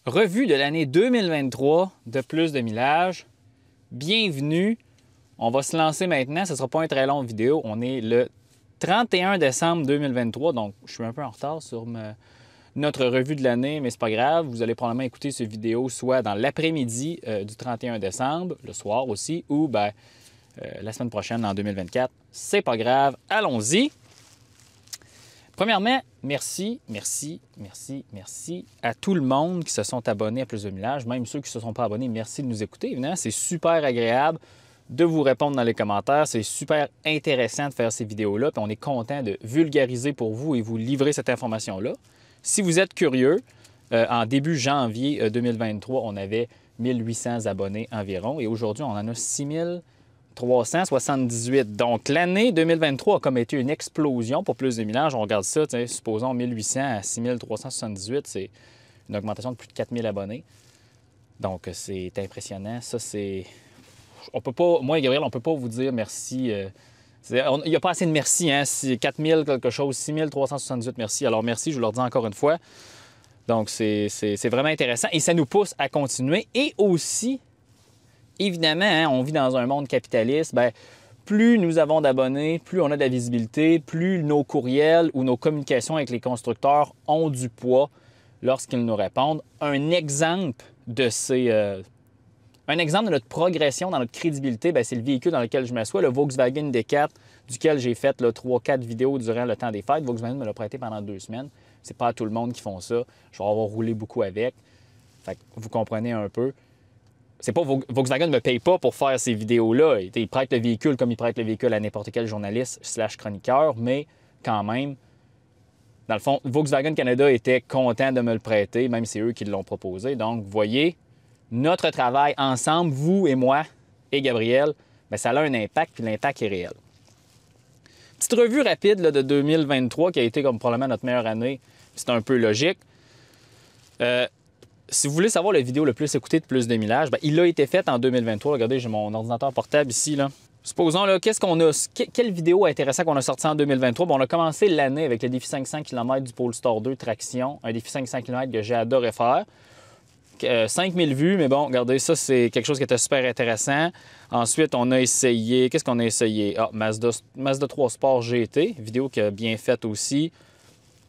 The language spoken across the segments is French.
Revue de l'année 2023 de Plus de Millage. Bienvenue. On va se lancer maintenant. Ce ne sera pas une très longue vidéo. On est le 31 décembre 2023, donc je suis un peu en retard sur notre revue de l'année, mais c'est pas grave. Vous allez probablement écouter cette vidéo soit dans l'après-midi du 31 décembre, le soir aussi, ou la semaine prochaine en 2024. C'est pas grave. Allons-y. Premièrement, merci à tout le monde qui se sont abonnés à Plus de Millage, même ceux qui ne se sont pas abonnés, merci de nous écouter. Évidemment, c'est super agréable de vous répondre dans les commentaires. C'est super intéressant de faire ces vidéos-là, puis on est content de vulgariser pour vous et vous livrer cette information-là. Si vous êtes curieux, en début janvier 2023, on avait 1800 abonnés environ, et aujourd'hui, on en a 6378. Donc, l'année 2023 a comme été une explosion pour Plus de Millage. On regarde ça, supposons 1800 à 6378, c'est une augmentation de plus de 4000 abonnés. Donc, c'est impressionnant. Ça, c'est... On peut pas... Moi et Gabriel, on ne peut pas vous dire merci. Il n'y a pas assez de merci, hein? 4000 quelque chose, 6378 merci. Alors, merci, je vous le redis encore une fois. Donc, c'est vraiment intéressant et ça nous pousse à continuer. Et aussi... Évidemment, hein, on vit dans un monde capitaliste. Plus nous avons d'abonnés, plus on a de la visibilité, plus nos courriels ou nos communications avec les constructeurs ont du poids lorsqu'ils nous répondent. Un exemple de notre progression dans notre crédibilité, c'est le véhicule dans lequel je m'assois, le Volkswagen D4, duquel j'ai fait 3-4 vidéos durant le temps des fêtes. Volkswagen me l'a prêté pendant 2 semaines. C'est pas à tout le monde qui font ça. Je vais avoir roulé beaucoup avec. Fait que vous comprenez un peu. C'est pas Volkswagen ne me paye pas pour faire ces vidéos-là. Il prête le véhicule comme il prête le véhicule à n'importe quel journaliste / chroniqueur, mais quand même, dans le fond, Volkswagen Canada était content de me le prêter, même si c'est eux qui l'ont proposé. Donc, vous voyez, notre travail ensemble, vous et moi et Gabriel, ça a un impact, puis l'impact est réel. Petite revue rapide de 2023 qui a été comme probablement notre meilleure année. C'est un peu logique. Si vous voulez savoir la vidéo le plus écoutée de Plus de Millage, il a été fait en 2023. Regardez, j'ai mon ordinateur portable ici. Là. Supposons, là, quelle vidéo intéressante qu'on a sortie en 2023? On a commencé l'année avec le défi 500 km du Polestar 2 traction, un défi 500 km que j'ai adoré faire. 5000 vues, mais bon, regardez, ça, c'est quelque chose qui était super intéressant. Ensuite, on a essayé... Qu'est-ce qu'on a essayé? Mazda 3 Sport GT, vidéo qui a bien faite aussi.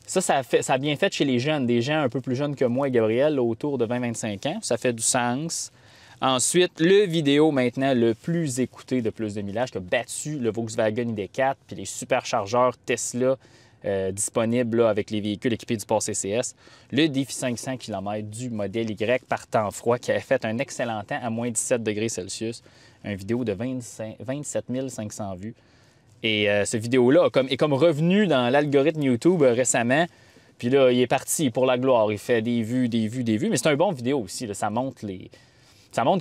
Ça a bien fait chez les jeunes, des gens un peu plus jeunes que moi et Gabriel, là, autour de 20-25 ans. Ça fait du sens. Ensuite, le vidéo maintenant le plus écouté de Plus de Millage qui a battu le Volkswagen ID4 puis les superchargeurs Tesla disponibles là, avec les véhicules équipés du port CCS. Le défi 500 km du modèle Y par temps froid qui avait fait un excellent temps à moins 17 degrés Celsius. Une vidéo de 27 500 vues. Et cette vidéo-là est comme revenu dans l'algorithme YouTube récemment. Puis là, il est parti pour la gloire. Il fait des vues. Mais c'est un bon vidéo aussi. Là. Ça montre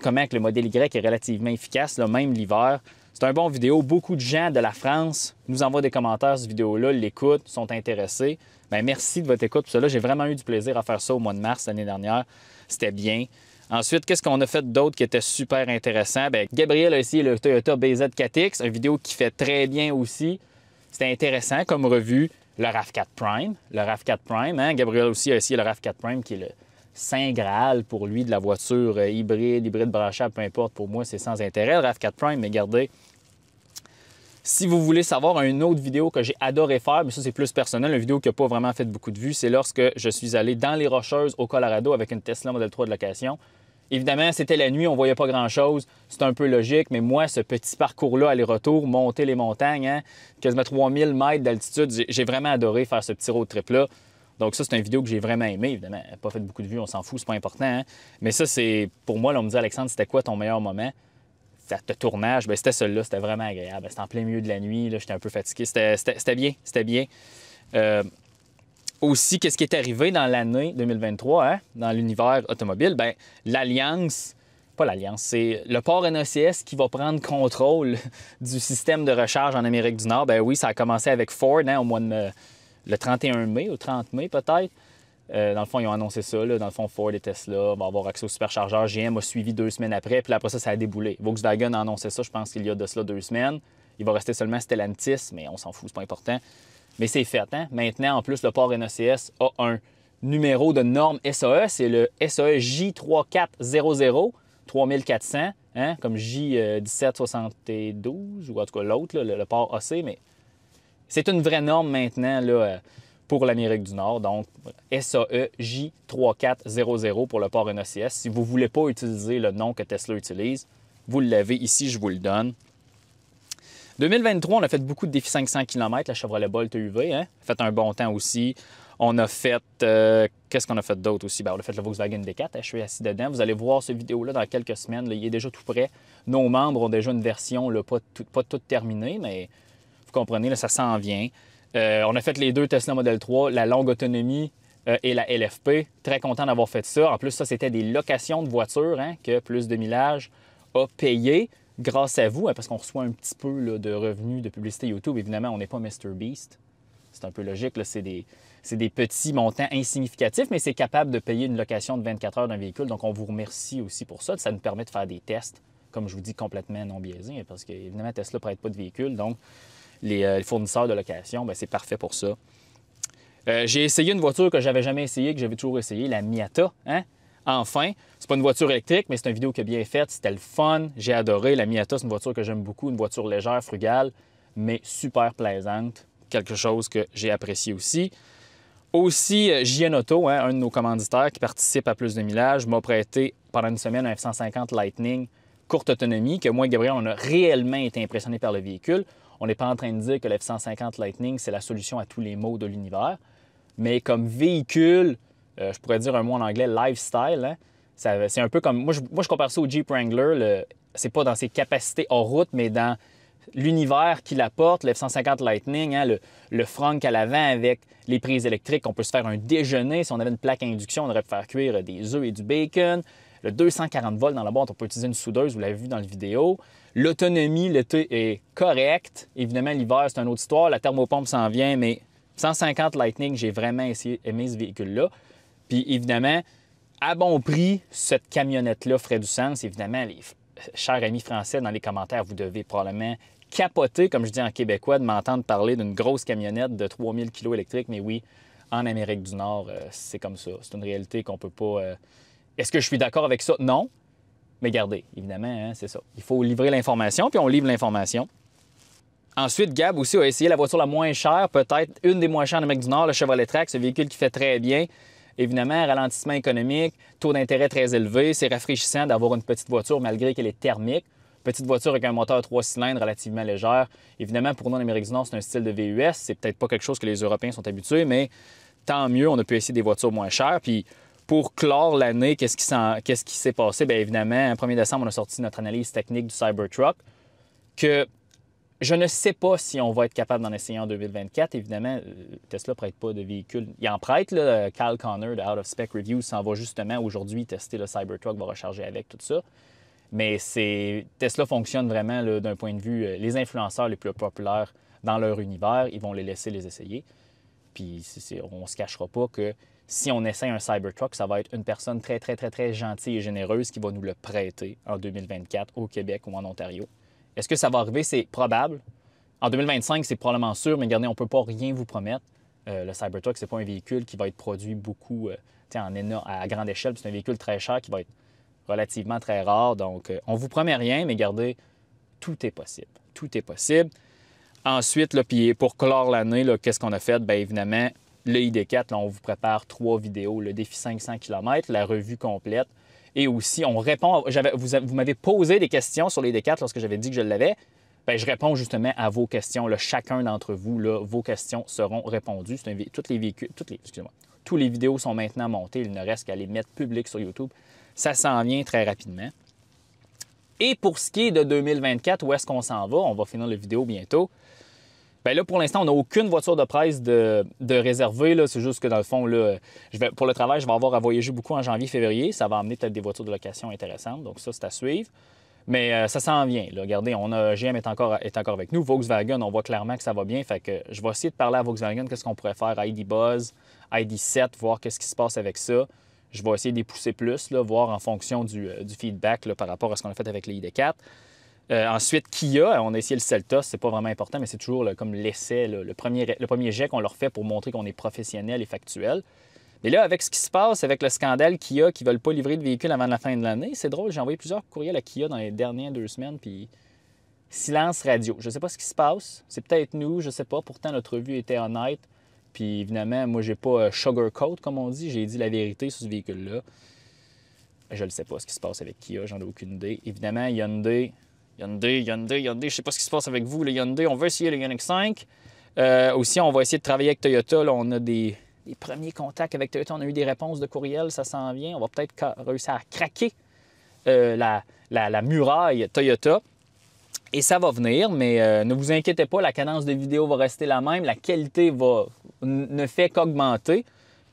comment que le modèle Y est relativement efficace, là, même l'hiver. C'est un bon vidéo. Beaucoup de gens de la France nous envoient des commentaires sur cette vidéo-là, l'écoutent, sont intéressés. Merci de votre écoute. Pour cela, j'ai vraiment eu du plaisir à faire ça au mois de mars l'année dernière. C'était bien. Ensuite, qu'est-ce qu'on a fait d'autre qui était super intéressant? Gabriel a essayé le Toyota BZ4X, une vidéo qui fait très bien aussi. C'était intéressant comme revue. Le RAV4 Prime. Le RAV4 Prime, hein? Gabriel aussi a essayé le RAV4 Prime, qui est le saint graal pour lui de la voiture hybride branchable, peu importe. Pour moi, c'est sans intérêt, le RAV4 Prime. Mais regardez, si vous voulez savoir une autre vidéo que j'ai adoré faire, mais ça, c'est plus personnel, une vidéo qui n'a pas vraiment fait beaucoup de vues, c'est lorsque je suis allé dans les Rocheuses au Colorado avec une Tesla Model 3 de location. Évidemment, c'était la nuit, on ne voyait pas grand-chose. C'est un peu logique, mais moi, ce petit parcours-là, aller-retour, monter les montagnes, hein, quasiment 3000 mètres d'altitude, j'ai vraiment adoré faire ce petit road trip-là. Donc ça, c'est une vidéo que j'ai vraiment aimée. Évidemment, elle n'a pas fait beaucoup de vues, on s'en fout, c'est pas important. Hein. Mais ça, c'est pour moi, là, on me dit, Alexandre, c'était quoi ton meilleur moment? De tournage, c'était celui-là, c'était vraiment agréable. C'était en plein milieu de la nuit, j'étais un peu fatigué. C'était bien. Aussi, qu'est-ce qui est arrivé dans l'année 2023, hein, dans l'univers automobile? L'Alliance, pas l'Alliance, c'est le port NACS qui va prendre contrôle du système de recharge en Amérique du Nord. Oui, ça a commencé avec Ford, hein, au mois de le 31 mai ou 30 mai peut-être. Dans le fond, ils ont annoncé ça. Là. Dans le fond, Ford et Tesla vont avoir accès au superchargeur. GM a suivi 2 semaines après. Puis après ça a déboulé. Volkswagen a annoncé ça, je pense qu'il y a de cela 2 semaines. Il va rester seulement Stellantis, mais on s'en fout, c'est pas important. Mais c'est fait. Hein? Maintenant, en plus, le port NACS a un numéro de norme SAE, c'est le SAE J3400, 3400, hein, comme J1772, ou en tout cas l'autre, le port AC, mais c'est une vraie norme maintenant là, pour l'Amérique du Nord. Donc, SAE J3400 pour le port NACS. Si vous ne voulez pas utiliser le nom que Tesla utilise, vous l'avez ici, je vous le donne. 2023, on a fait beaucoup de défis 500 km, la Chevrolet Bolt EUV, hein? On a fait un bon temps aussi. On a fait... qu'est-ce qu'on a fait d'autre aussi? Bien, on a fait le Volkswagen D4, hein? Je suis assis dedans. Vous allez voir cette vidéo-là dans quelques semaines. Là, il est déjà tout prêt. Nos membres ont déjà une version, là, pas toute terminée, mais vous comprenez, là, ça s'en vient. On a fait les deux Tesla Model 3, la longue autonomie et la LFP. Très content d'avoir fait ça. En plus, ça, c'était des locations de voitures, hein, que Plus de Millage a payé grâce à vous, hein, parce qu'on reçoit un petit peu là, de revenus de publicité YouTube. Évidemment, on n'est pas MrBeast. C'est un peu logique. C'est des petits montants insignificatifs, mais c'est capable de payer une location de 24 heures d'un véhicule. Donc, on vous remercie aussi pour ça. Ça nous permet de faire des tests, comme je vous dis, complètement non biaisés, parce qu'évidemment, Tesla ne prête pas de véhicule. Donc, les fournisseurs de location, c'est parfait pour ça. J'ai essayé une voiture que j'avais jamais essayée, que j'avais toujours essayé, la Miata. Hein? Enfin, c'est pas une voiture électrique, mais c'est une vidéo qui est bien faite. C'était le fun. J'ai adoré. La Miata, c'est une voiture que j'aime beaucoup, une voiture légère, frugale, mais super plaisante. Quelque chose que j'ai apprécié aussi. Aussi, JN Auto, hein, un de nos commanditaires qui participe à Plus de Millage, m'a prêté pendant une semaine un F-150 Lightning courte autonomie, que moi et Gabriel, on a réellement été impressionnés par le véhicule. On n'est pas en train de dire que le F-150 Lightning, c'est la solution à tous les maux de l'univers. Mais comme véhicule, je pourrais dire un mot en anglais, lifestyle, hein, c'est un peu comme... Moi, je compare ça au Jeep Wrangler. C'est pas dans ses capacités hors route, mais dans l'univers qu'il apporte, le F-150 Lightning, hein, le frunk à l'avant avec les prises électriques. On peut se faire un déjeuner. Si on avait une plaque à induction, on aurait pu faire cuire des œufs et du bacon. Le 240 volts dans la boîte, on peut utiliser une soudeuse, vous l'avez vu dans la vidéo. L'autonomie, l'été est correcte. Évidemment, l'hiver, c'est une autre histoire. La thermopompe s'en vient, mais 150 Lightning, j'ai vraiment aimé ce véhicule-là. Puis évidemment, à bon prix, cette camionnette-là ferait du sens. Évidemment, les chers amis français, dans les commentaires, vous devez probablement capoter, comme je dis en québécois, de m'entendre parler d'une grosse camionnette de 3000 kg électrique. Mais oui, en Amérique du Nord, c'est comme ça. C'est une réalité qu'on peut pas... Est-ce que je suis d'accord avec ça? Non. Mais regardez, évidemment, hein, c'est ça. Il faut livrer l'information, puis on livre l'information. Ensuite, Gab aussi a essayé la voiture la moins chère, peut-être une des moins chères en Amérique du Nord, le Chevrolet Trax, ce véhicule qui fait très bien. Évidemment, ralentissement économique, taux d'intérêt très élevé. C'est rafraîchissant d'avoir une petite voiture malgré qu'elle est thermique. Petite voiture avec un moteur 3 cylindres relativement légère. Évidemment, pour nous en Amérique du Nord, c'est un style de VUS. C'est peut-être pas quelque chose que les Européens sont habitués, mais tant mieux, on a pu essayer des voitures moins chères. Puis pour clore l'année, qu'est-ce qui s'est passé? Bien évidemment, le 1er décembre, on a sorti notre analyse technique du Cybertruck, que je ne sais pas si on va être capable d'en essayer en 2024. Évidemment, Tesla ne prête pas de véhicule. Il en prête, là, Kyle Connor de Out of Spec Reviews s'en va justement aujourd'hui tester le Cybertruck, va recharger avec tout ça. Mais Tesla fonctionne vraiment d'un point de vue, les influenceurs les plus populaires dans leur univers, ils vont les laisser les essayer. Puis on ne se cachera pas que si on essaie un Cybertruck, ça va être une personne très, très, très, très gentille et généreuse qui va nous le prêter en 2024 au Québec ou en Ontario. Est-ce que ça va arriver? C'est probable. En 2025, c'est probablement sûr, mais regardez, on ne peut pas rien vous promettre. Le Cybertruck, ce n'est pas un véhicule qui va être produit beaucoup à grande échelle. C'est un véhicule très cher qui va être relativement très rare. Donc, on ne vous promet rien, mais regardez, tout est possible. Tout est possible. Ensuite, là, puis pour clore l'année, qu'est-ce qu'on a fait? Bien évidemment, le ID4, là, on vous prépare 3 vidéos. Le défi 500 km, la revue complète. Et aussi, on répond... Vous m'avez posé des questions sur les ID4 lorsque j'avais dit que je l'avais. Bien, je réponds justement à vos questions. Là, chacun d'entre vous, là, vos questions seront répondues. Tous les vidéos sont maintenant montées. Il ne reste qu'à les mettre publiques sur YouTube. Ça s'en vient très rapidement. Et pour ce qui est de 2024, où est-ce qu'on s'en va? On va finir la vidéo bientôt. Bien là, pour l'instant, on n'a aucune voiture de presse de réservée. C'est juste que dans le fond, là, pour le travail, je vais avoir à voyager beaucoup en janvier-février. Ça va amener peut-être des voitures de location intéressantes. Donc ça, c'est à suivre. Mais ça s'en vient. Là. Regardez, GM est encore avec nous. Volkswagen, on voit clairement que ça va bien. Fait que je vais essayer de parler à Volkswagen, qu'est-ce qu'on pourrait faire, ID Buzz, ID7, voir qu'est-ce qui se passe avec ça. Je vais essayer de les pousser plus, là, voir en fonction du feedback là, par rapport à ce qu'on a fait avec les ID4. Ensuite, Kia, on a essayé le Celtos, c'est pas vraiment important, mais c'est toujours là, comme l'essai, le premier jet qu'on leur fait pour montrer qu'on est professionnel et factuel. Mais là, avec ce qui se passe, avec le scandale Kia qui ne veulent pas livrer de véhicules avant la fin de l'année, c'est drôle, j'ai envoyé plusieurs courriels à Kia dans les dernières 2 semaines, puis silence radio. Je ne sais pas ce qui se passe. C'est peut-être nous, je ne sais pas. Pourtant, notre revue était honnête. Puis évidemment, moi, j'ai pas sugarcoat, comme on dit. J'ai dit la vérité sur ce véhicule-là. Je ne sais pas ce qui se passe avec Kia, j'en ai aucune idée. Évidemment, Hyundai, je ne sais pas ce qui se passe avec vous, le Hyundai. On va essayer le Ioniq 5. Aussi, on va essayer de travailler avec Toyota. Là, on a des premiers contacts avec Toyota. On a eu des réponses de courriel, ça s'en vient. On va peut-être réussir à craquer la muraille Toyota. Et ça va venir, mais ne vous inquiétez pas, la cadence de vidéo va rester la même. La qualité ne fait qu'augmenter.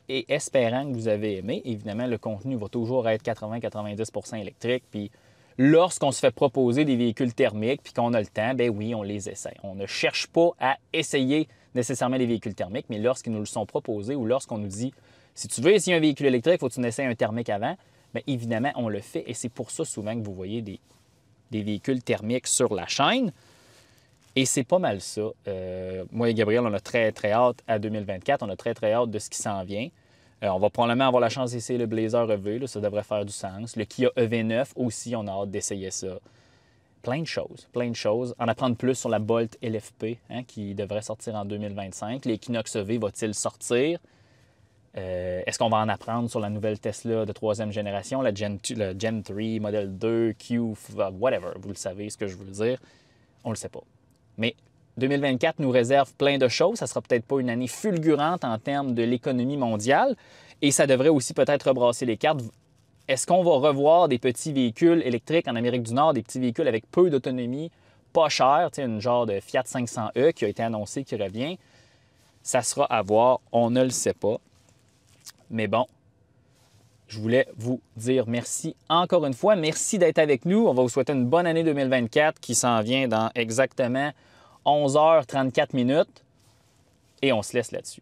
Et espérant que vous avez aimé, évidemment, le contenu va toujours être 80-90% électrique. Puis lorsqu'on se fait proposer des véhicules thermiques puis qu'on a le temps, ben oui, on les essaie. On ne cherche pas à essayer nécessairement les véhicules thermiques, mais lorsqu'ils nous le sont proposés ou lorsqu'on nous dit « Si tu veux essayer un véhicule électrique, il faut que tu essaies un thermique avant », bien évidemment, on le fait. Et c'est pour ça souvent que vous voyez des véhicules thermiques sur la chaîne. Et c'est pas mal ça. Moi et Gabriel, on a très, très hâte à 2024. On a très, très hâte de ce qui s'en vient. On va probablement avoir la chance d'essayer le Blazer EV. Là, ça devrait faire du sens. Le Kia EV9 aussi, on a hâte d'essayer ça. Plein de choses, plein de choses. En apprendre plus sur la Bolt LFP, qui devrait sortir en 2025. L'Equinox EV va-t-il sortir? Est-ce qu'on va en apprendre sur la nouvelle Tesla de 3e génération, le Gen 3, Model 2, Q, whatever, vous le savez ce que je veux dire. On ne le sait pas. Mais 2024 nous réserve plein de choses. Ça ne sera peut-être pas une année fulgurante en termes de l'économie mondiale et ça devrait aussi peut-être rebrasser les cartes. Est-ce qu'on va revoir des petits véhicules électriques en Amérique du Nord, des petits véhicules avec peu d'autonomie, pas cher, une genre de Fiat 500e qui a été annoncé qui revient? Ça sera à voir, on ne le sait pas. Mais bon, je voulais vous dire merci encore une fois. Merci d'être avec nous. On va vous souhaiter une bonne année 2024 qui s'en vient dans exactement 11h34 minutes. Et on se laisse là-dessus.